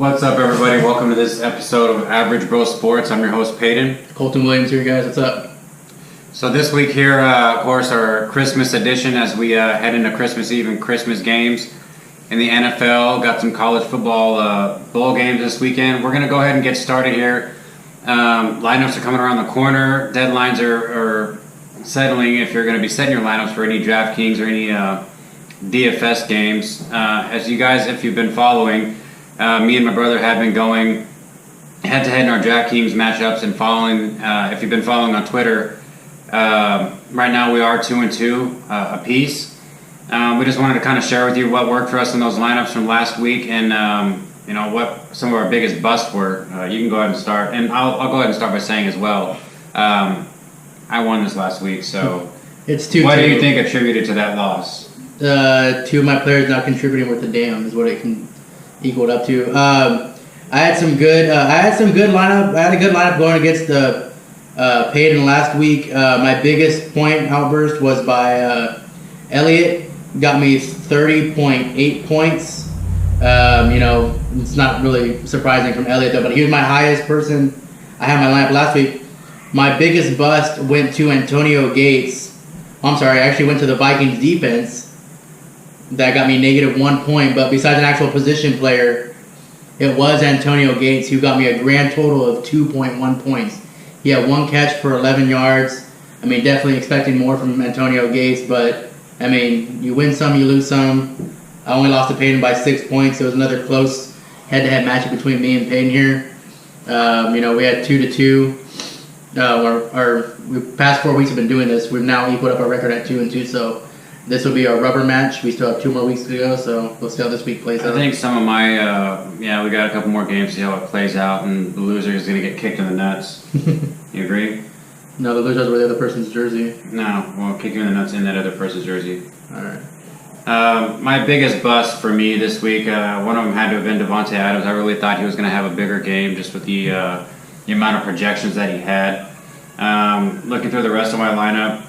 What's up, everybody? Welcome to this episode of AvgBroSports. I'm your host, Peyton. Colton Williams here, guys. What's up? So this week here, of course, our Christmas edition as we head into Christmas Eve and Christmas games in the NFL. Got some college football bowl games this weekend. We're going to go ahead and get started here. Lineups are coming around the corner. Deadlines are settling if you're going to be setting your lineups for any DraftKings or any DFS games. As you guys, if you've been following, me and my brother have been going head-to-head in our DraftKings matchups and following. If you've been following on Twitter, right now we are 2-2 apiece. We just wanted to kind of share with you what worked for us in those lineups from last week, and what some of our biggest busts were. You can go ahead and start, and I'll go ahead and start by saying as well. I won this last week, so it's 2-2. What do you think attributed to that loss? Two of my players not contributing worth a damn is what it can equal up to. I had some good. I had a good lineup going against the Peyton last week. My biggest point outburst was by Elliott. Got me 30.8 points. It's not really surprising from Elliott though, but he was my highest person. I had my lineup last week. My biggest bust went to Antonio Gates. I'm sorry, I actually went to the Vikings defense. That got me -1 point, but besides an actual position player, it was Antonio Gates who got me a grand total of 2.1 points. He had 1 catch for 11 yards. I mean, definitely expecting more from Antonio Gates, but I mean, you win some, you lose some. I only lost to Peyton by 6 points. It was another close head-to-head matchup between me and Peyton here. We had 2-2. Our past 4 weeks have been doing this. We've now equaled up our record at 2-2, so this will be our rubber match. We still have 2 more weeks to go, so we'll see how this week plays out. I think some of my, we got a couple more games to see how it plays out, and the loser is going to get kicked in the nuts. You agree? No, the losers were the other person's jersey. No, we'll kick you in the nuts in that other person's jersey. All right. My biggest bust for me this week, one of them had to have been Devontae Adams. I really thought he was going to have a bigger game just with the amount of projections that he had. Looking through the rest of my lineup,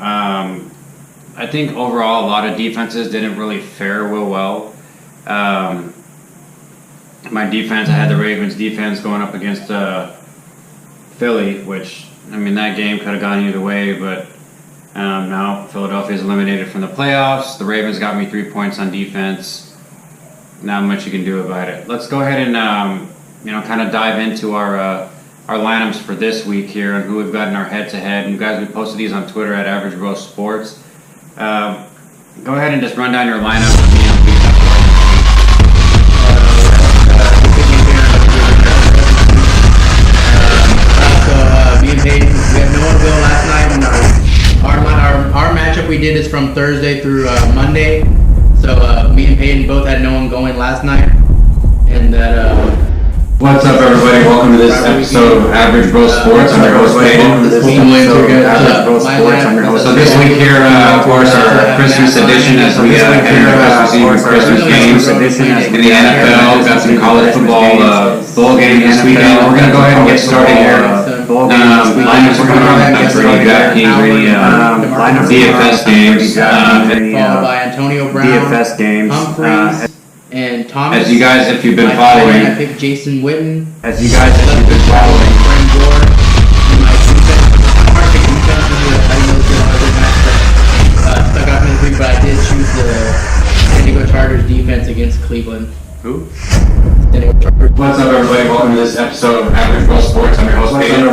I think overall a lot of defenses didn't really fare real well. My defense, I had the Ravens defense going up against Philly, which, I mean, that game could have gone either way, but now Philadelphia is eliminated from the playoffs. The Ravens got me 3 points on defense. Not much you can do about it. Let's go ahead and kind of dive into our lineups for this week here and who we've got in our head-to-head. And you guys, we posted these on Twitter at AvgBroSports. Go ahead and just run down your lineup. Me and Peyton, we had no one go last night, and our matchup we did is from Thursday through Monday. So me and Peyton both had no one going last night, and that. What's up, everybody? Welcome to this episode of AvgBroSports. I'm your host, Peyton. So this week here, of course, our Christmas edition as we head into Christmas games in the NFL. Got some college football bowl games this weekend. We're going to go ahead and get started here. Lineups are coming around the country. DraftKings, DFS games. Followed by Antonio Brown, DFS games. Humphreys, and Thomas. As you guys, if you've been following, I picked Jason Witten. As you guys, if you've been following, Brent Gore. And my defense, hard to pick defense because I didn't know the other match that stuck out in this week, but I did choose the San Diego Chargers defense against Cleveland. Who? San Diego Chargers. What's up, everybody? Welcome to this episode of AvgBroSports. I'm your host, Peyton.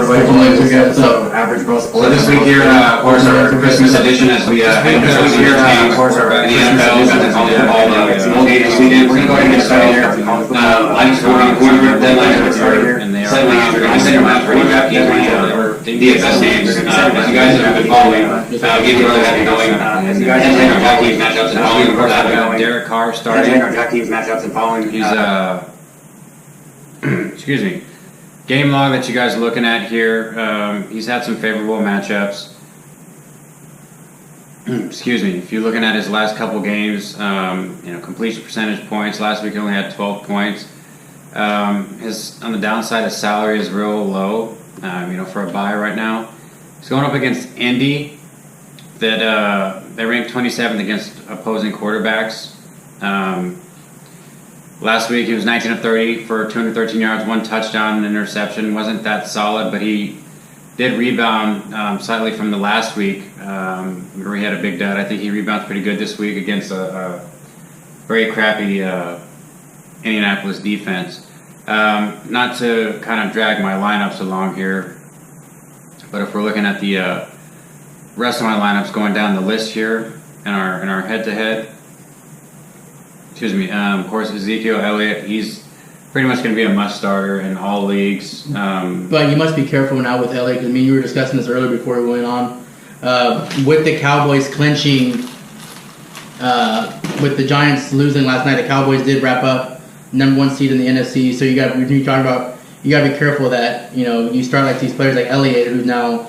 So this week here, of course, our Christmas edition as we head into Christmas games. Of course, our NFL got the college football bowl game this weekend. We're going to go ahead and get started here. Lineups are around the corner. Deadlines are started. And they are setting your match for any DraftKings or DFS games. As you guys have been following, give you really happy going. As you guys have our DraftKings matchups and following, of course, I've Derek Carr starting. Our DraftKings matchups and following. He's excuse me. Game log that you guys are looking at here, he's had some favorable matchups. Excuse me. If you're looking at his last couple games, completion percentage points. Last week he only had 12 points. On the downside, his salary is real low. For a bye right now, he's going up against Indy. That they ranked 27th against opposing quarterbacks. Last week he was 19 of 30 for 213 yards, 1 touchdown, and interception. Wasn't that solid, but he did rebound slightly from the last week where he had a big dud. I think he rebounds pretty good this week against a very crappy Indianapolis defense. Not to kind of drag my lineups along here, but if we're looking at the rest of my lineups going down the list here in our head-to-head, of course Ezekiel Elliott, he's pretty much going to be a must-starter in all leagues. But you must be careful now with Elliott, because you were discussing this earlier before we went on. With the Cowboys clinching, with the Giants losing last night, the Cowboys did wrap up #1 seed in the NFC. So you got to be careful that you start like these players like Elliott, who now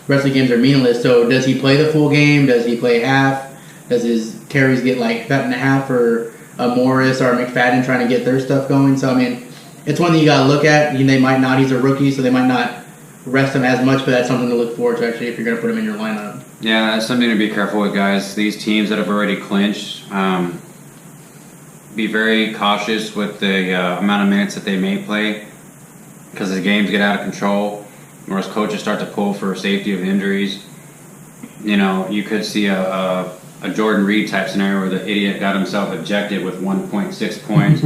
rest of the games are meaningless. So does he play the full game? Does he play half? Does his carries get like cut in half, or Morris or McFadden trying to get their stuff going? So I mean, it's one that you got to look at. They might not. He's a rookie, so they might not rest him as much, but that's something to look forward to actually if you're going to put him in your lineup. Yeah, that's something to be careful with, guys. These teams that have already clinched, be very cautious with the amount of minutes that they may play, because the games get out of control, or as coaches start to pull for safety of injuries. You could see a Jordan Reed type scenario where the idiot got himself ejected with 1.6 points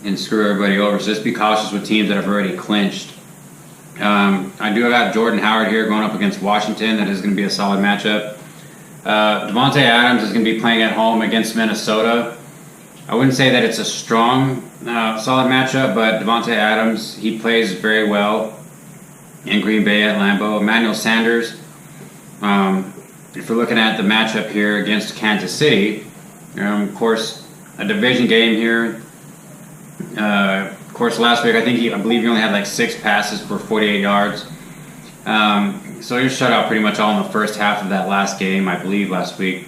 and screw everybody over. So just be cautious with teams that have already clinched. I do got Jordan Howard here going up against Washington. That is going to be a solid matchup. Devontae Adams is going to be playing at home against Minnesota. I wouldn't say that it's a strong, solid matchup, but Devontae Adams, he plays very well in Green Bay at Lambeau. Emmanuel Sanders, if we're looking at the matchup here against Kansas City, of course, a division game here. Of course, last week I believe he only had like 6 passes for 48 yards. So he was shut out pretty much all in the first half of that last game, I believe, last week.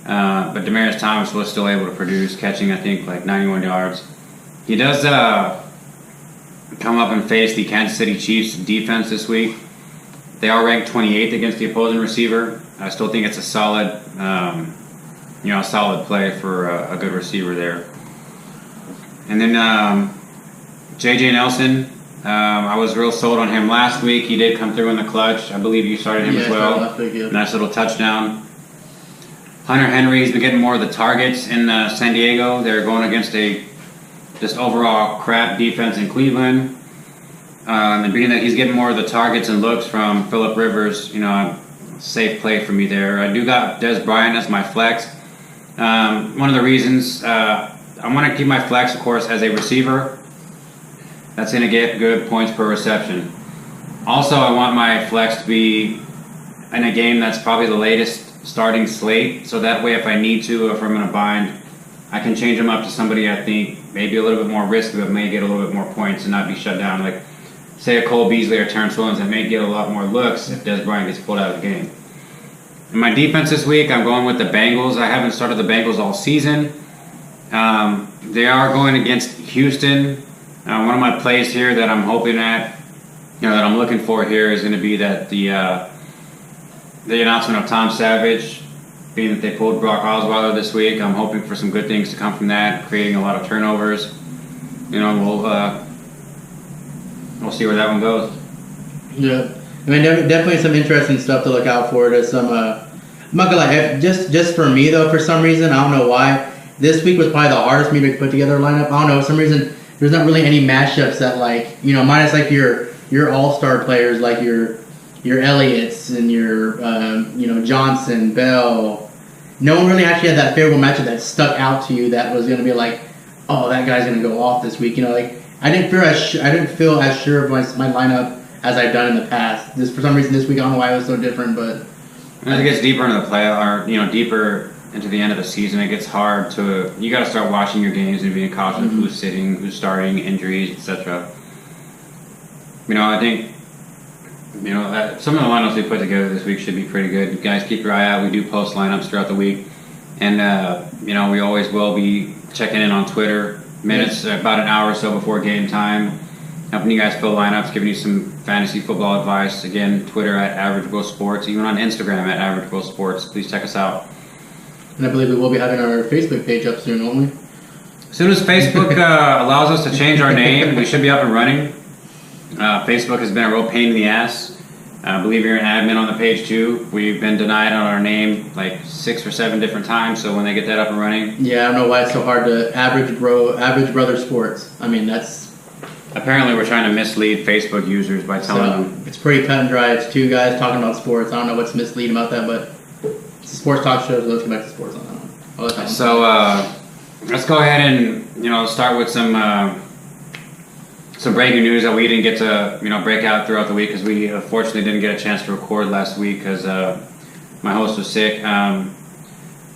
But Demaryius Thomas was still able to produce, catching I think like 91 yards. He does come up and face the Kansas City Chiefs defense this week. They are ranked 28th against the opposing receiver. I still think it's a solid, solid play for a good receiver there. And then J.J. Nelson, I was real sold on him last week. He did come through in the clutch. I believe you started him as well. Last week, yeah. Nice little touchdown. Hunter Henry's been getting more of the targets in San Diego. They're going against a just overall crap defense in Cleveland. And being that he's getting more of the targets and looks from Phillip Rivers, safe play for me there. I do got Des Bryant as my flex. One of the reasons I want to keep my flex, of course, as a receiver that's going to get good points per reception. Also, I want my flex to be in a game that's probably the latest starting slate, so that way if I need to, if I'm in a bind, I can change them up to somebody I think maybe a little bit more risky but may get a little bit more points and not be shut down. Like, say a Cole Beasley or Terrence Williams that may get a lot more looks if Des Bryant gets pulled out of the game. In my defense this week, I'm going with the Bengals. I haven't started the Bengals all season. They are going against Houston. One of my plays here that I'm hoping at, that I'm looking for here is going to be that the announcement of Tom Savage, being that they pulled Brock Osweiler this week. I'm hoping for some good things to come from that, creating a lot of turnovers. We'll see where that one goes. Yeah, I mean, definitely some interesting stuff to look out for. There's some, I'm not gonna lie, just for me though, for some reason, I don't know why, this week was probably the hardest for me to put together a lineup. I don't know, for some reason, there's not really any matchups that minus like your all-star players, like your Elliott's and your, Johnson, Bell. No one really actually had that favorable matchup that stuck out to you that was gonna be like, oh, that guy's gonna go off this week. I didn't feel as sure of my lineup as I've done in the past. Just for some reason this week, I don't know why it was so different, but as it gets deeper into the play, or deeper into the end of the season, it gets hard to. You got to start watching your games and being cautious of who's sitting, who's starting, injuries, etc. I think that some of the lineups we put together this week should be pretty good. You guys keep your eye out. We do post lineups throughout the week, and we always will be checking in on Twitter. Minutes, about an hour or so before game time, helping you guys fill lineups, giving you some fantasy football advice. Again, Twitter at AvgBroSports, even on Instagram at AvgBroSports. Please check us out. And I believe we will be having our Facebook page up soon, won't we? As soon as Facebook allows us to change our name, we should be up and running. Facebook has been a real pain in the ass. I believe you're an admin on the page too. We've been denied on our name like 6 or 7 different times. So when they get that up and running, yeah, I don't know why it's so hard to AvgBroSports. I mean, that's apparently we're trying to mislead Facebook users by telling them. It's pretty cut and dry. It's 2 guys talking about sports. I don't know what's misleading about that, but it's a sports talk show. So let's go back to sports on that one. So let's go ahead and start with some breaking news that we didn't get to break out throughout the week because we unfortunately didn't get a chance to record last week because my host was sick.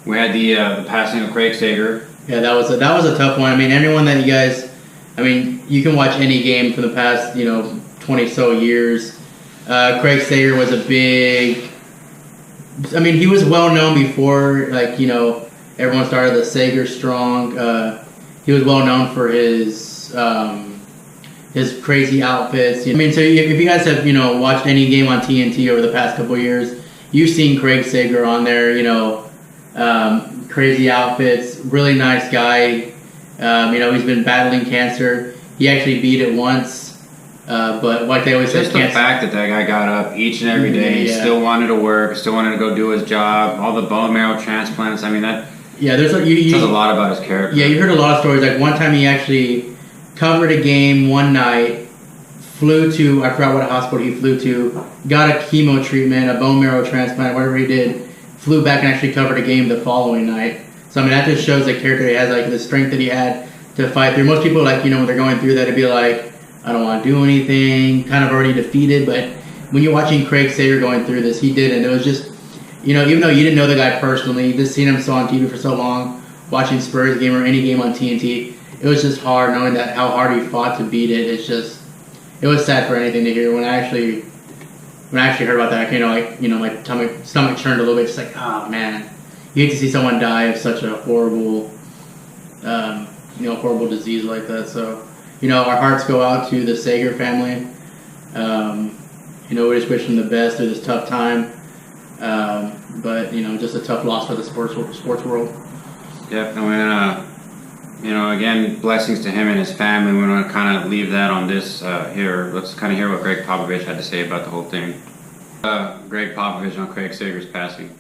We had the passing of Craig Sager. Yeah, that was a tough one. I mean, anyone that you guys, I mean, you can watch any game from the past 20 so years. Craig Sager was a big. I mean, he was well known before, like everyone started the Sager Strong. He was well known for his crazy outfits. I mean, so if you guys have watched any game on TNT over the past couple of years, you've seen Craig Sager on there. Crazy outfits, really nice guy. He's been battling cancer. He actually beat it once, but like they always say, just the fact that guy got up each and every day, he still wanted to work, still wanted to go do his job. All the bone marrow transplants. I mean that. Yeah, there's says a lot about his character. Yeah, you heard a lot of stories. Like one time he actually covered a game one night, flew to, I forgot what hospital he flew to, got a chemo treatment, a bone marrow transplant, whatever he did, flew back and actually covered a game the following night. So I mean that just shows the character he has, like the strength that he had to fight through. Most people when they're going through that, it'd be like, I don't want to do anything, kind of already defeated. But when you're watching Craig Sager going through this, he did, and it was just, even though you didn't know the guy personally, you just seen him on TV for so long, watching Spurs game or any game on TNT, it was just hard knowing that how hard he fought to beat it. It's just, it was sad for anything to hear. When I actually heard about that, my stomach churned a little bit. Just like, oh man, you hate to see someone die of such a horrible, horrible disease like that. So, our hearts go out to the Sager family. We just wish them the best through this tough time. But just a tough loss for the sports world. Yep, and again, blessings to him and his family. We want to kind of leave that on this here. Let's kind of hear what Greg Popovich had to say about the whole thing. Greg Popovich on Craig Sager's passing.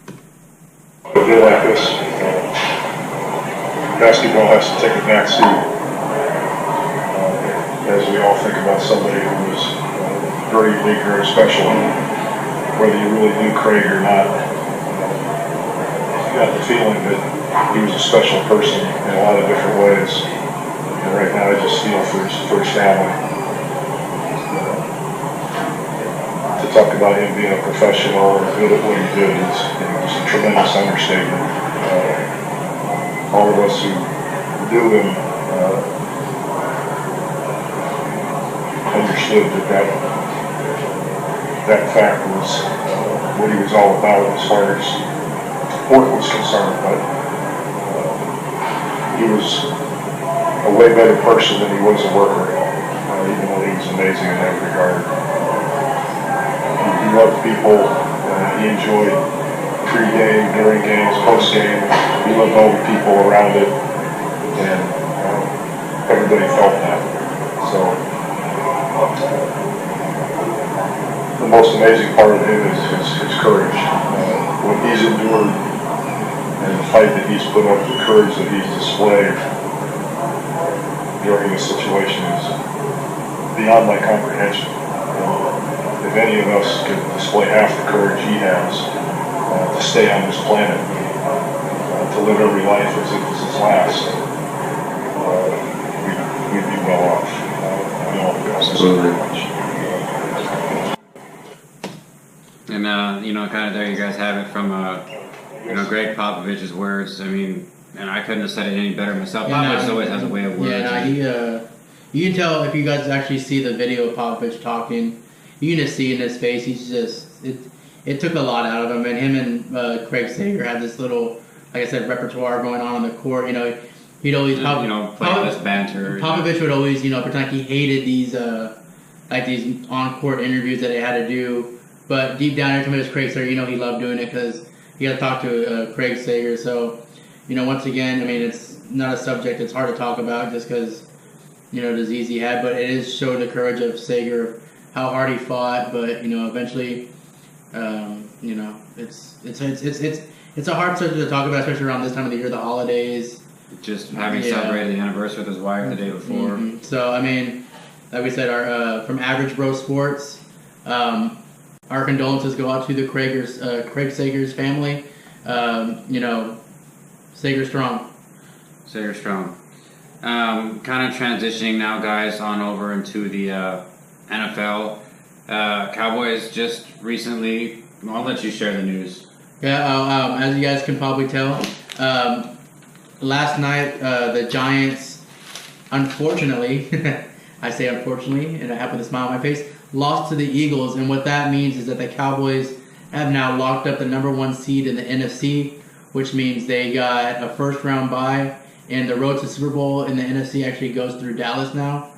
A day like this, basketball has to take a back seat. As we all think about somebody who was very unique, very special, whether you really knew Craig or not, you got the feeling that he was a special person in a lot of different ways. And right now I just feel for his family. To talk about him being a professional and good at what he did is just a tremendous understatement. All of us who knew him understood that fact was what he was all about as far as sport was concerned, but he was a way better person than he was a worker, even though he was amazing in that regard. He loved people, he enjoyed pre-game, during games, post-game. He loved all the people around it, and everybody felt that. So the most amazing part of him is his courage. What he's endured and the fight that he's put up, the courage that he's displayed during this situation is beyond my comprehension. If any of us could display half the courage he has to stay on this planet, to live every life as if it's his last, we'd be well off. Absolutely. And kind of there you guys have it from Greg Popovich's words. I mean, and I couldn't have said it any better myself. Popovich always has a way of words. Yeah, you can tell if you guys actually see the video of Popovich talking. You can just see in his face. He's just it took a lot out of him. And him and Craig Sager had this little, like I said, repertoire going on the court. He'd always play this banter. Popovich would always pretend like he hated these these on-court interviews that they had to do. But deep down, every time it was Craig Sager, he loved doing it because he got to talk to Craig Sager. So, once again, I mean, it's not a subject it's hard to talk about just because, disease he had, but it is showing the courage of Sager, how hard he fought, but, eventually, it's a hard subject to talk about, especially around this time of the year, the holidays. Just having celebrated the anniversary with his wife the day before. Mm-hmm. So, I mean, like we said, our from AvgBroSports, our condolences go out to the Craig Sager's family. Sager strong. Sager strong. Kind of transitioning now, guys, on over into the NFL. Cowboys just recently. I'll let you share the news. Yeah, as you guys can probably tell, last night the Giants, unfortunately, I say unfortunately, and I have with a smile on my face, lost to the Eagles, and what that means is that the Cowboys have now locked up the number 1 seed in the NFC, which means they got a first-round bye, and the road to Super Bowl in the NFC actually goes through Dallas now.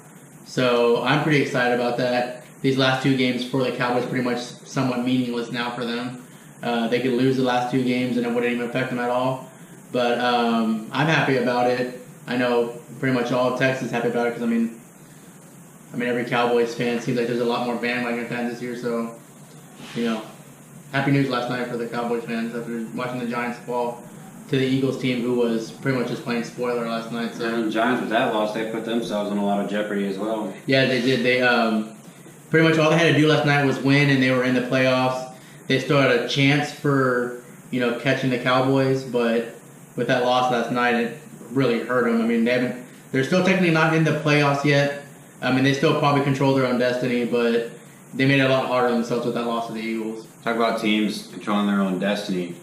So I'm pretty excited about that. These last 2 games for the Cowboys pretty much somewhat meaningless now for them. They could lose the last 2 games and it wouldn't even affect them at all. But I'm happy about it. I know pretty much all of Texas is happy about it because, I mean, every Cowboys fan seems like there's a lot more bandwagon fans this year. So, happy news last night for the Cowboys fans after watching the Giants fall to the Eagles team, who was pretty much just playing spoiler last night. So and the Giants, with that loss, they put themselves in a lot of jeopardy as well. Yeah, they did. They pretty much all they had to do last night was win, and they were in the playoffs. They still had a chance for catching the Cowboys, but with that loss last night, it really hurt them. I mean, they're still technically not in the playoffs yet. I mean, they still probably control their own destiny, but they made it a lot harder on themselves with that loss to the Eagles. Talk about teams controlling their own destiny.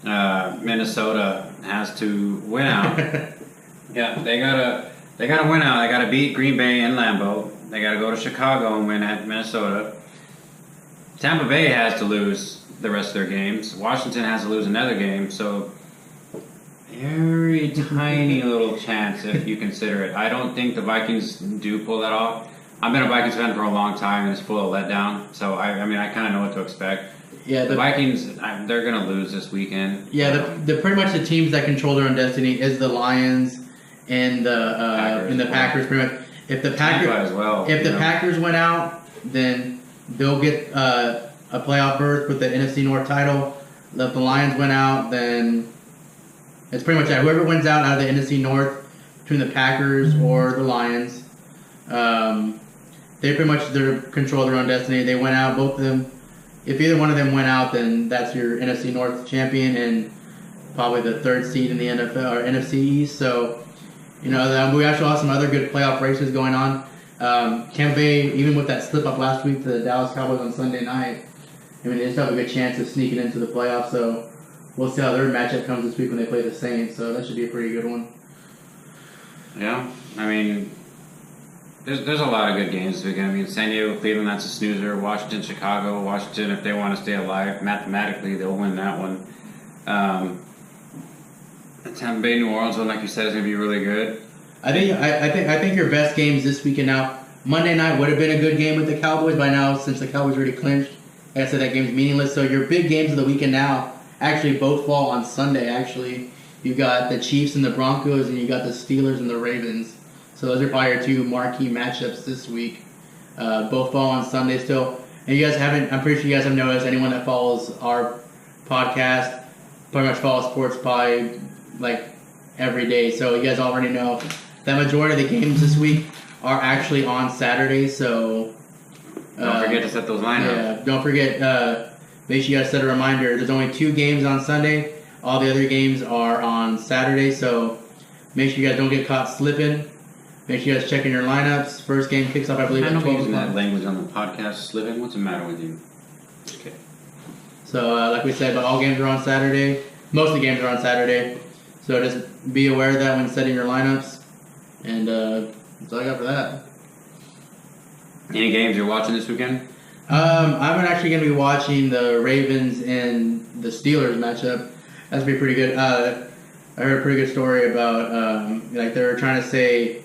Minnesota has to win out. Yeah, they gotta win out. They gotta beat Green Bay and Lambeau. They gotta go to Chicago and win at Minnesota. Tampa Bay has to lose the rest of their games. Washington has to lose another game. So very tiny little chance if you consider it. I don't think the Vikings do pull that off. I've been a Vikings fan for a long time and it's full of letdown. So I kind of know what to expect. Yeah, the Vikings, they're going to lose this weekend. Yeah, the pretty much the teams that control their own destiny is the Lions and the Packers. Pretty much, if the Packers went out, then they'll get a playoff berth with the NFC North title. If the Lions went out, then it's pretty much that. Whoever wins out of the NFC North between the Packers or the Lions, they pretty much control their own destiny. They went out, both of them. If either one of them went out, then that's your NFC North champion and probably the 3rd seed in the NFL or NFC East. So, we actually have some other good playoff races going on. Tampa Bay, even with that slip up last week to the Dallas Cowboys on Sunday night, they still have a good chance of sneaking into the playoffs. So we'll see how their matchup comes this week when they play the Saints. So that should be a pretty good one. Yeah, There's a lot of good games this weekend. San Diego, Cleveland, that's a snoozer. Washington, Chicago. Washington, if they want to stay alive, mathematically, they'll win that one. Tampa Bay, New Orleans one, like you said, is going to be really good. I think your best games this weekend now. Monday night would have been a good game with the Cowboys by now, since the Cowboys already clinched. Like I said, that game's meaningless. So your big games of the weekend now actually both fall on Sunday. Actually, you got the Chiefs and the Broncos, and you got the Steelers and the Ravens. So those are probably your 2 marquee matchups this week. Both fall on Sunday still. And you guys I'm pretty sure you guys have noticed, anyone that follows our podcast pretty much follows sports probably like every day. So you guys already know that majority of the games this week are actually on Saturday. So don't forget to set those lineups. Yeah, don't forget. Make sure you guys set a reminder. There's only 2 games on Sunday. All the other games are on Saturday. So make sure you guys don't get caught slipping. Make sure you guys check in your lineups. First game kicks off, I believe, at 12 using that language on the podcast. Slipping? What's the matter with you? Okay. So, like we said, but all games are on Saturday. Most of the games are on Saturday. So just be aware of that when setting your lineups. And that's all I got for that. Any games you're watching this weekend? I'm actually going to be watching the Ravens and the Steelers matchup. That's going to be pretty good. I heard a pretty good story about, they were trying to say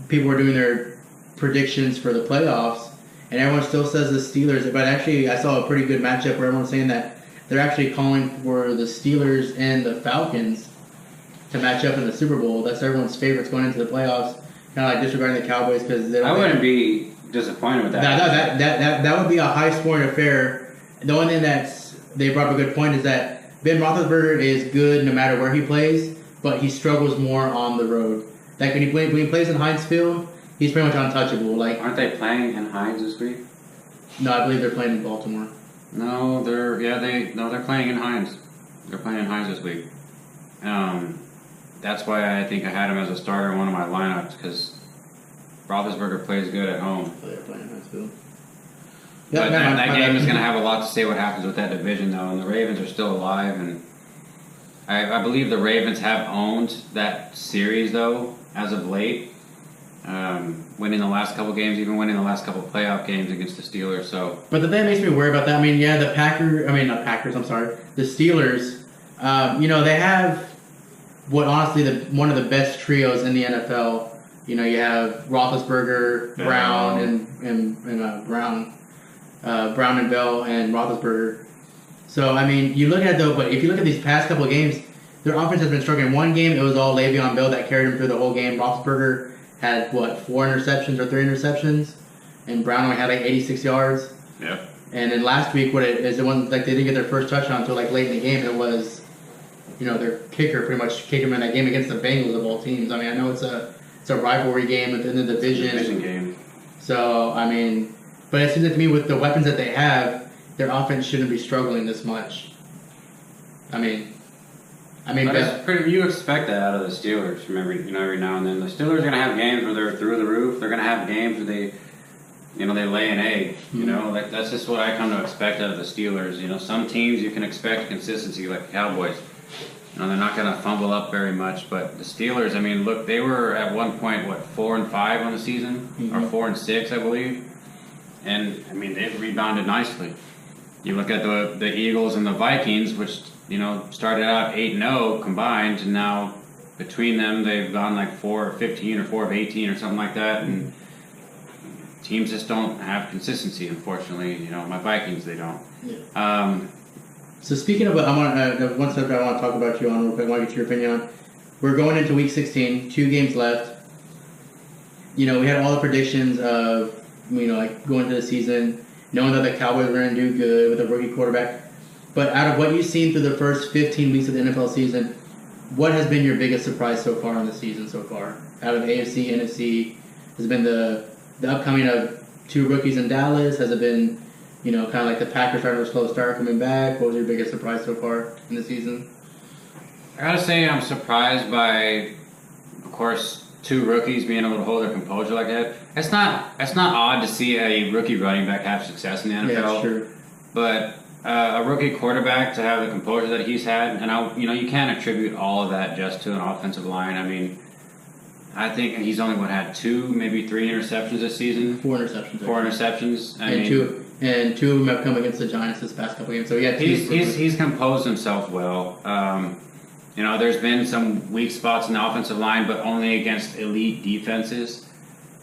people were doing their predictions for the playoffs, and everyone still says the Steelers. But actually, I saw a pretty good matchup where everyone's saying that they're actually calling for the Steelers and the Falcons to match up in the Super Bowl. That's everyone's favorites going into the playoffs. Kind of like disregarding the Cowboys because I wouldn't be disappointed with that. That would be a high-scoring affair. The only thing they brought up a good point is that Ben Roethlisberger is good no matter where he plays, but he struggles more on the road. Like when he plays in Heinz Field, he's pretty much untouchable. Like, aren't they playing in Heinz this week? No, I believe they're playing in Baltimore. No, they're playing in Heinz. They're playing in Heinz this week. That's why I think I had him as a starter in one of my lineups because Roethlisberger plays good at home. Oh, they're playing in Heinz Field. But that game is going to have a lot to say what happens with that division, though. And the Ravens are still alive, and I believe the Ravens have owned that series, though, as of late. Winning the last couple games, even winning the last couple playoff games against the Steelers. So, but the thing that makes me worry about that, the Steelers, they have what honestly one of the best trios in the NFL. You know, you have Roethlisberger, Brown, and Brown and Bell and Roethlisberger. So, I mean, you look at it though, but if you look at these past couple of games, their offense has been struggling. One game, it was all Le'Veon Bell that carried him through the whole game. Roethlisberger had, 4 interceptions or 3 interceptions, and Brown only had 86 yards. Yeah. And then last week, they didn't get their first touchdown until late in the game. It was, their kicker pretty much kicked him in that game against the Bengals of all teams. I mean, I know it's a rivalry game within the division. It's a division game. So, I mean, but it seems like to me with the weapons that they have, their offense shouldn't be struggling this much. You expect that out of the Steelers from every now and then. The Steelers are going to have games where they're through the roof. They're going to have games where they lay an egg. Mm-hmm. That's just what I come to expect out of the Steelers. Some teams you can expect consistency, like the Cowboys. They're not going to fumble up very much, but the Steelers. I mean, look, they were at one point 4-5 on the season, mm-hmm. or 4-6, I believe, and I mean they've rebounded nicely. You look at the Eagles and the Vikings, which started out 8-0 combined, and now between them they've gone 4-15 or 4-18 or something like that, and teams just don't have consistency, unfortunately. My Vikings, they don't. Yeah. So speaking of, one subject I want to talk about you on real quick. I want to get your opinion on. We're going into Week 16, 2 games left. We had all the predictions of going into the season, knowing that the Cowboys were going to do good with a rookie quarterback. But out of what you've seen through the first 15 weeks of the NFL season, what has been your biggest surprise so far in the season so far? Out of AFC, NFC, has it been the upcoming of 2 rookies in Dallas? Has it been, kind of like the Packers starting a slow start coming back? What was your biggest surprise so far in the season? I gotta say I'm surprised by, of course, 2 rookies being able to hold their composure like that. It's not odd to see a rookie running back have success in the NFL. Yeah, sure. But a rookie quarterback to have the composure that he's had, and you can't attribute all of that just to an offensive line. I mean, I think he's only had 2, maybe 3 interceptions this season. 4 interceptions. 4 interceptions. And two of them have come against the Giants this past couple games. So yeah, he's composed himself well. There's been some weak spots in the offensive line, but only against elite defenses.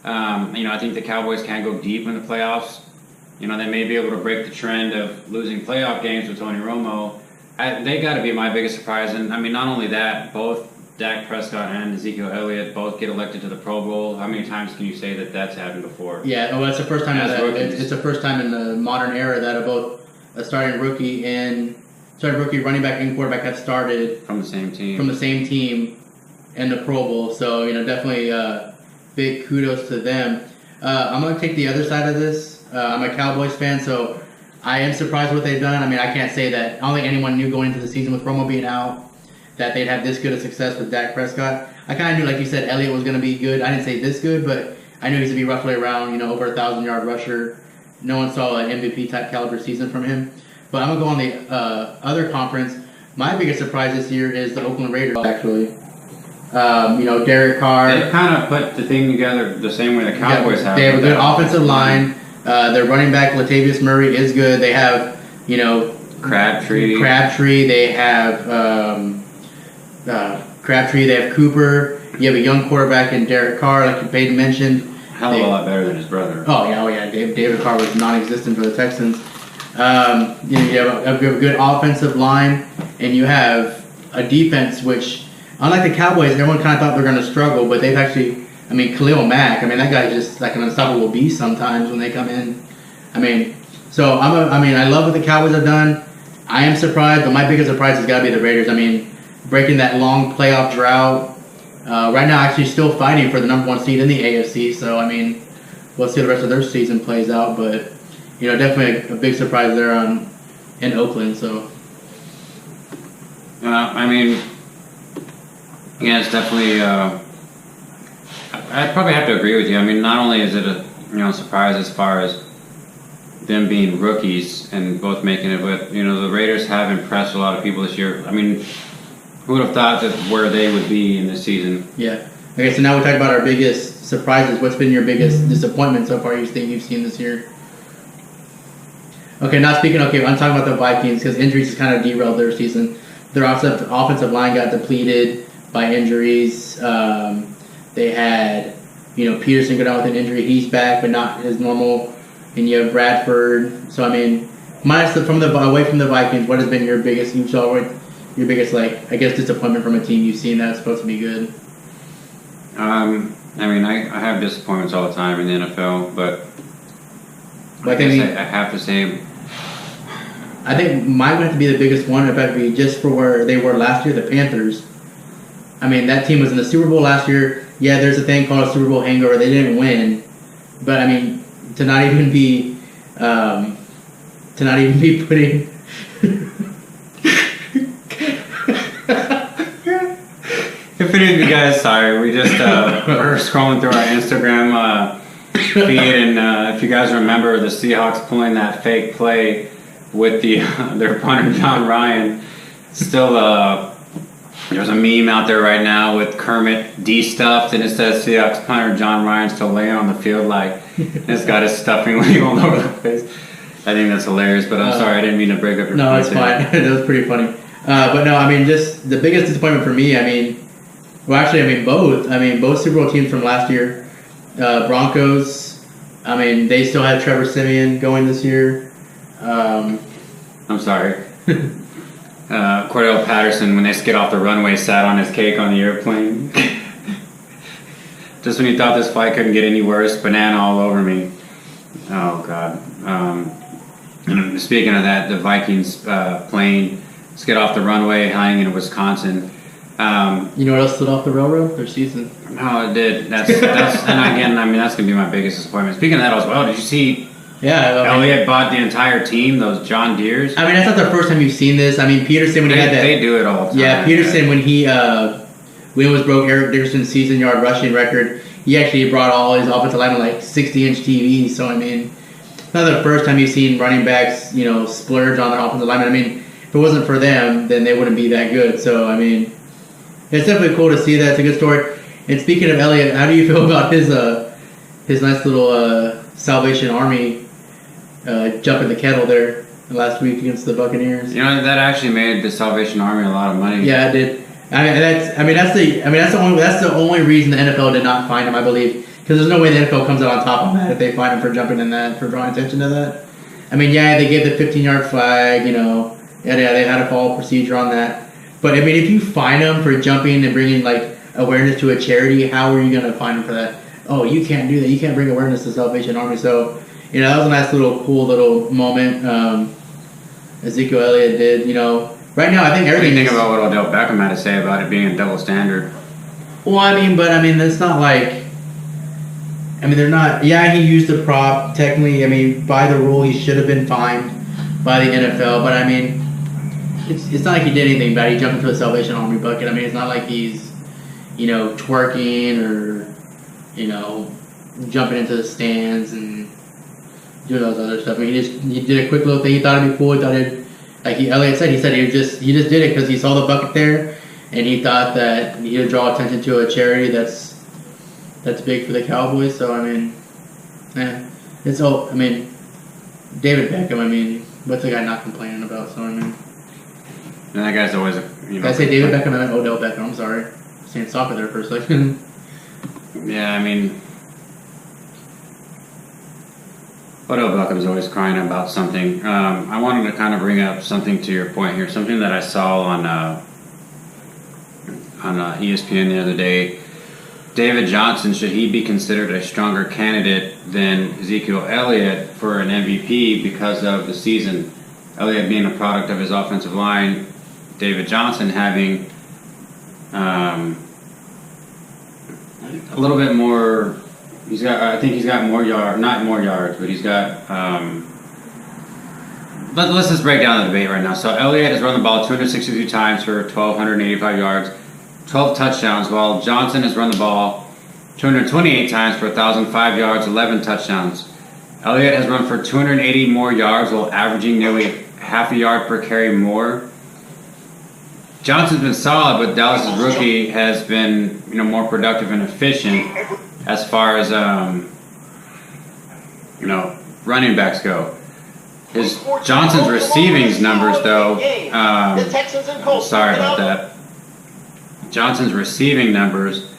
I think the Cowboys can go deep in the playoffs. They may be able to break the trend of losing playoff games with Tony Romo. They got to be my biggest surprise. And I mean, not only that, both Dak Prescott and Ezekiel Elliott both get elected to the Pro Bowl. How many times can you say that that's happened before? Yeah, it's the first time. It's the first time in the modern era that both a starting rookie running back and quarterback have started from the same team in the Pro Bowl. So definitely big kudos to them. I'm gonna take the other side of this. I'm a Cowboys fan, so I am surprised what they've done. I mean, I can't say that. I don't think anyone knew going into the season with Romo being out that they'd have this good of success with Dak Prescott. I kind of knew, like you said, Elliott was going to be good. I didn't say this good, but I knew he's going to be roughly around, over 1,000-yard rusher. No one saw an MVP-type caliber season from him. But I'm going to go on the other conference. My biggest surprise this year is the Oakland Raiders, actually. Derek Carr. They've kind of put the thing together the same way the Cowboys have. They have a good offensive line. Their running back, Latavius Murray, is good. They have, Crabtree. They have Crabtree. They have Cooper. You have a young quarterback in Derek Carr, like Peyton mentioned. Hell of a lot better than his brother. Oh yeah. David Carr was non-existent for the Texans. You have a good offensive line, and you have a defense which unlike the Cowboys, everyone kind of thought they're going to struggle, but they've actually. I mean, Khalil Mack. I mean, that guy's just like an unstoppable beast sometimes when they come in. I mean, so I love what the Cowboys have done. I am surprised, but my biggest surprise has got to be the Raiders. I mean, breaking that long playoff drought. Right now, actually, still fighting for the #1 seed in the AFC. So I mean, we'll see how the rest of their season plays out. But definitely a big surprise there in Oakland. So. I mean, yeah, it's definitely. I'd probably have to agree with you. I mean, not only is it a surprise as far as them being rookies and both making it, but the Raiders have impressed a lot of people this year. I mean, who would have thought that where they would be in this season? Yeah. Okay, so now we talk about our biggest surprises. What's been your biggest disappointment so far? You think you've seen this year? Okay, not speaking. Okay, I'm talking about the Vikings because injuries has kind of derailed their season. Their offensive line got depleted by injuries. They had, Peterson go down with an injury. He's back, but not his normal. And you have Bradford. So I mean, away from the Vikings, what has been your biggest? Your biggest disappointment from a team you've seen that's supposed to be good. I mean, I have disappointments all the time in the NFL, but I have to say. I think mine would have to be the biggest one. If that'd be just for where they were last year, the Panthers. I mean, that team was in the Super Bowl last year. Yeah, there's a thing called a Super Bowl hangover. They didn't win, but I mean, to not even be putting. If any of you guys, sorry, we just were scrolling through our Instagram feed, and if you guys remember the Seahawks pulling that fake play with their punter John Ryan, still. There's a meme out there right now with Kermit de-stuffed, and it says Seahawks punter John Ryan still laying on the field it's got his stuffing laying all over the place. I think that's hilarious, but I'm sorry, I didn't mean to break up your No, it's fine. That was pretty funny. But no, I mean, just the biggest disappointment for me, both Super Bowl teams from last year. Broncos, I mean, they still had Trevor Siemian going this year. I'm sorry. Cordell Patterson, when they skid off the runway, sat on his cake on the airplane. Just when you thought this flight couldn't get any worse, banana all over me. Oh, God. And speaking of that, the Vikings plane skid off the runway hanging in Wisconsin. You know what else slid off the railroad? Their season. No, it did. That's and again, I mean, that's going to be my biggest disappointment. Speaking of that as well, did you see... Yeah, Elliott bought the entire team, those John Deeres. I mean, that's not the first time you've seen this. I mean, Peterson when he had that. They do it all the time. Yeah, Peterson when it was broke Eric Dickerson's season yard rushing record, he actually brought all his offensive linemen like 60-inch TVs. So I mean, it's not the first time you've seen running backs, splurge on their offensive linemen. I mean, if it wasn't for them, then they wouldn't be that good. So I mean, it's definitely cool to see that. It's a good story. And speaking of Elliott, how do you feel about his nice little Salvation Army? Jump in the kettle there last week against the Buccaneers. That actually made the Salvation Army a lot of money. Yeah, it did. That's the only reason the NFL did not fine him, I believe, because there's no way the NFL comes out on top of that if they fine him for jumping in that, for drawing attention to that. I mean, yeah, they gave the 15-yard flag. They had a follow procedure on that. But I mean, if you fine them for jumping and bringing like awareness to a charity, how are you going to fine them for that? Oh, you can't do that. You can't bring awareness to Salvation Army. So. That was a nice cool little moment. Ezekiel Elliott did. Right now I think everything. What do you think about what Odell Beckham had to say about it being a double standard? Well, it's not like. They're not. Yeah, he used the prop. Technically, by the rule, he should have been fined by the NFL. But it's not like he did anything bad. He jumped into a Salvation Army bucket. It's not like he's, twerking or, jumping into the stands and. Do those other stuff. He did a quick little thing. He thought it'd be cool. He thought Elliott said he just did it because he saw the bucket there, and he thought that he would draw attention to a charity that's big for the Cowboys. So it's all. David Beckham. What's the guy not complaining about? So And that guy's always Did I say David Beckham? I meant Odell Beckham. I'm sorry. I was saying soccer there for a second. Yeah, Odell Beckham's always crying about something. I wanted to kind of bring up something to your point here, something that I saw on on ESPN the other day. David Johnson, should he be considered a stronger candidate than Ezekiel Elliott for an MVP because of the season? Elliott being a product of his offensive line, David Johnson having a little bit more. I think he's got more yards, not more yards, but he's got. Let's just break down the debate right now. So Elliott has run the ball 263 times for 1,285 yards, 12 touchdowns, while Johnson has run the ball 228 times for 1,005 yards, 11 touchdowns. Elliott has run for 280 more yards while averaging nearly half a yard per carry more. Johnson's been solid, but Dallas's rookie has been, more productive and efficient as far as running backs go. Johnson's receiving numbers, though. Sorry about that. Johnson's receiving numbers,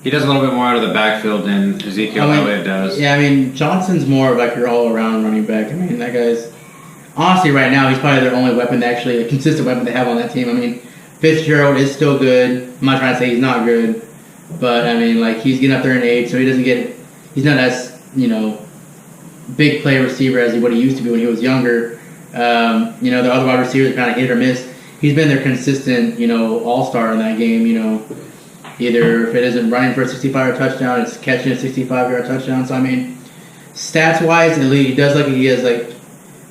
he does a little bit more out of the backfield than Ezekiel Elliott does. Yeah, Johnson's more of like your all-around running back. That guy's honestly right now he's probably their only weapon, actually a consistent weapon they have on that team. Fitzgerald is still good. I'm not trying to say he's not good, but he's getting up there in age, so he's not as big play receiver as what he used to be when he was younger. The other wide receivers are kind of hit or miss. He's been their consistent, all-star in that game. Either if it isn't running for a 65-yard touchdown, it's catching a 65-yard touchdown. So stats-wise, he does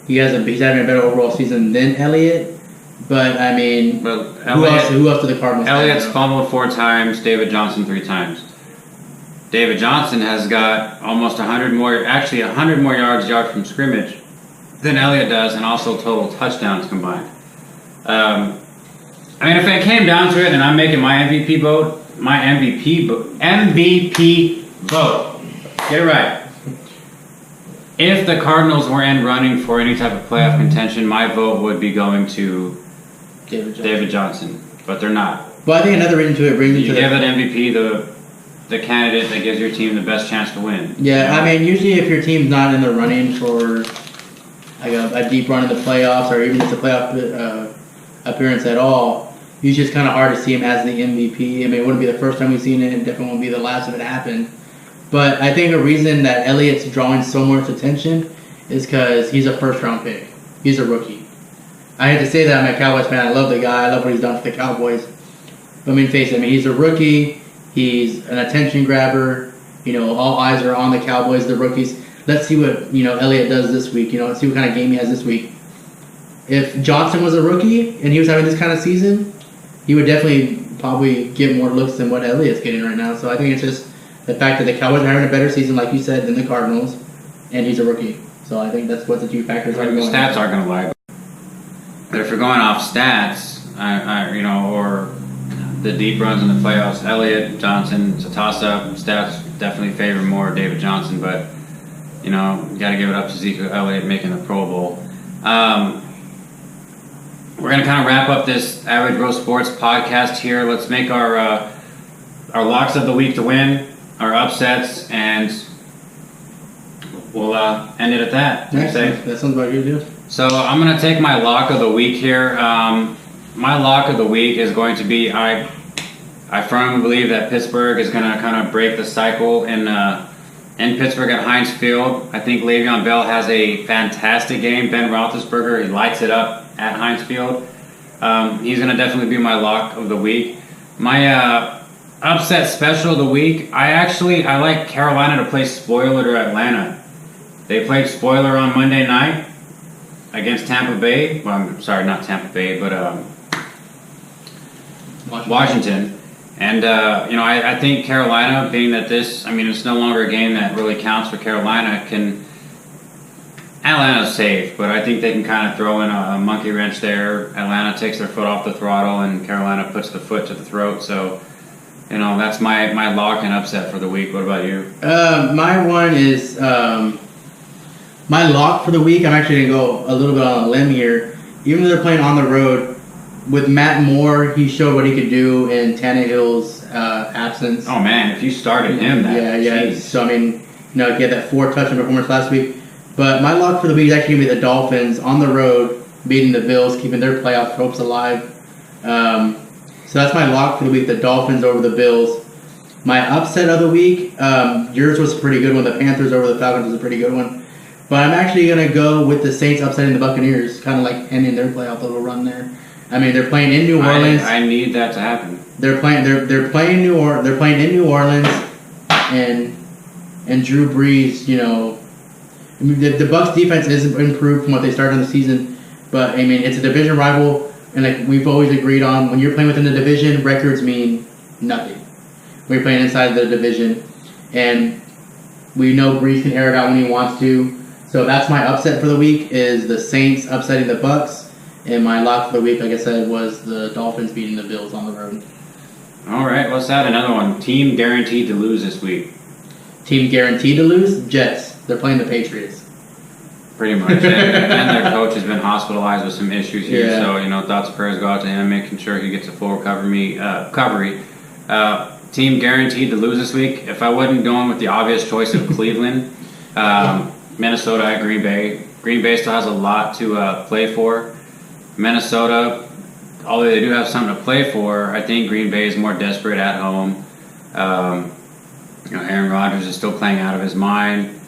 he's having a better overall season than Elliott. But who else do the Cardinals have? Elliott's fumbled 4 times, David Johnson 3 times. David Johnson has got almost 100 more yards from scrimmage than Elliott does, and also total touchdowns combined. If it came down to it, and I'm making my MVP vote, get it right. If the Cardinals were in running for any type of playoff contention, my vote would be going to David Johnson, but they're not. Well, I think another reason to it brings you give it MVP the candidate that gives your team the best chance to win. Yeah, usually if your team's not in the running for a deep run in the playoffs, or even just a playoff appearance at all, usually it's kind of hard to see him as the MVP. It wouldn't be the first time we've seen it, and definitely won't be the last if it happened. But I think a reason that Elliott's drawing so much attention is because he's a first-round pick. He's a rookie. I hate to say that, I'm a Cowboys fan. I love the guy. I love what he's done for the Cowboys. But face it, he's a rookie. He's an attention grabber. All eyes are on the Cowboys, the rookies. Let's see what, Elliott does this week. Let's see what kind of game he has this week. If Johnson was a rookie and he was having this kind of season, he would definitely probably get more looks than what Elliott's getting right now. So I think it's just the fact that the Cowboys are having a better season, like you said, than the Cardinals, and he's a rookie. So I think that's what the 2 factors are. The stats aren't going to lie. But if you're going off stats, or the deep runs in the playoffs, Elliott, Johnson, it's a toss-up. Stats definitely favor more David Johnson, but you got to give it up to Ezekiel Elliott making the Pro Bowl. We're going to kind of wrap up this AvgBroSports podcast here. Let's make our locks of the week to win, our upsets, and we'll end it at that. Yeah, that sounds about good, dude. So I'm going to take my lock of the week here. My lock of the week is going to be I firmly believe that Pittsburgh is going to kind of break the cycle in Pittsburgh at Heinz Field. I think Le'Veon Bell has a fantastic game. Ben Roethlisberger, he lights it up at Heinz Field. He's going to definitely be my lock of the week. My upset special of the week, I like Carolina to play spoiler to Atlanta. They played spoiler on Monday night against Tampa Bay. Well, I'm sorry, not Tampa Bay, but Washington. And, I think Carolina, being that it's no longer a game that really counts for Carolina, Atlanta's safe, but I think they can kind of throw in a monkey wrench there. Atlanta takes their foot off the throttle, and Carolina puts the foot to the throat. So, that's my lock and upset for the week. What about you? My one is my lock for the week. I'm actually going to go a little bit on a limb here. Even though they're playing on the road, with Matt Moore, he showed what he could do in Tannehill's absence. Oh man, if you started him, yeah. Geez. So he had that 4 touchdown performance last week. But my lock for the week is actually going to be the Dolphins on the road, beating the Bills, keeping their playoff hopes alive. So that's my lock for the week, the Dolphins over the Bills. My upset of the week, yours was a pretty good one. The Panthers over the Falcons was a pretty good one. But I'm actually going to go with the Saints upsetting the Buccaneers, kind of like ending their playoff little run there. I mean, they're playing in New Orleans. I need that to happen. They're playing in New Orleans, and Drew Brees. You know, I mean, the Bucs defense is improved from what they started in the season, but I mean, it's a division rival, and like we've always agreed on, when you're playing within the division, records mean nothing. When you're playing inside the division, and we know Brees can air it out when he wants to. So that's my upset for the week, is the Saints upsetting the Bucs. And my lock for the week, like I said, was the Dolphins beating the Bills on the road. All right, let's add another one. Team guaranteed to lose this week. Team guaranteed to lose? Jets. They're playing the Patriots. Pretty much. And their coach has been hospitalized with some issues here. Yeah. So, thoughts and prayers go out to him, making sure he gets a full recovery. Team guaranteed to lose this week. If I wasn't going with the obvious choice of Cleveland, Minnesota at Green Bay. Green Bay still has a lot to play for. Minnesota, although they do have something to play for, I think Green Bay is more desperate at home. Aaron Rodgers is still playing out of his mind.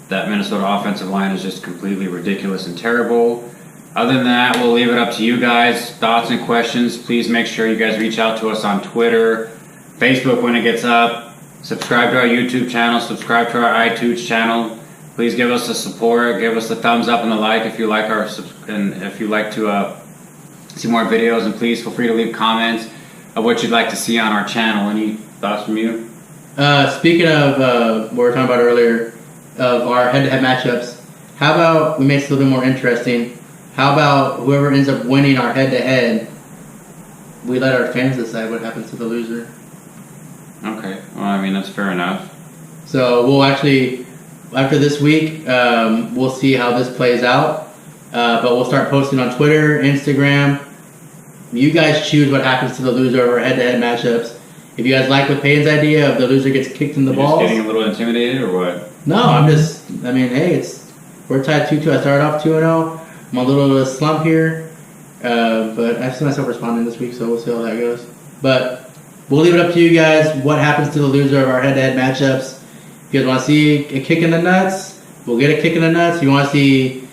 That Minnesota offensive line is just completely ridiculous and terrible. Other than that, we'll leave it up to you guys. Thoughts and questions, please make sure you guys reach out to us on Twitter, Facebook when it gets up. Subscribe to our YouTube channel, subscribe to our iTunes channel. Please give us the support, give us the thumbs up and the like if you like if you like to see more videos, and please feel free to leave comments of what you'd like to see on our channel. Any thoughts from you? Speaking of what we were talking about earlier, of our head-to-head matchups, how about we make it a little bit more interesting? How about whoever ends up winning our head-to-head, we let our fans decide what happens to the loser? Okay, well, I mean, that's fair enough. So we'll actually, after this week, we'll see how this plays out. But we'll start posting on Twitter, Instagram. You guys choose what happens to the loser of our head-to-head matchups. If you guys like with Payne's idea of the loser gets kicked in the balls. Just getting a little intimidated or what? No, hey, we're tied 2-2. I started off 2-0. I'm a little slump here. But I see myself responding this week, so we'll see how that goes. But we'll leave it up to you guys. What happens to the loser of our head-to-head matchups? If you guys want to see a kick in the nuts, we'll get a kick in the nuts. If you want to see,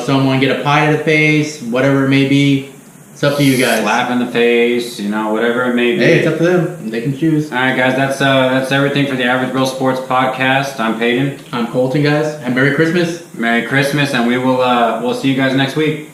someone get a pie to the face, whatever it may be, it's up to you guys. Slap in the face, whatever it may be. Hey, it's up to them. They can choose. All right, guys, that's everything for the Average Bro Sports podcast. I'm Peyton. I'm Colton, guys. And Merry Christmas. Merry Christmas, and we'll see you guys next week.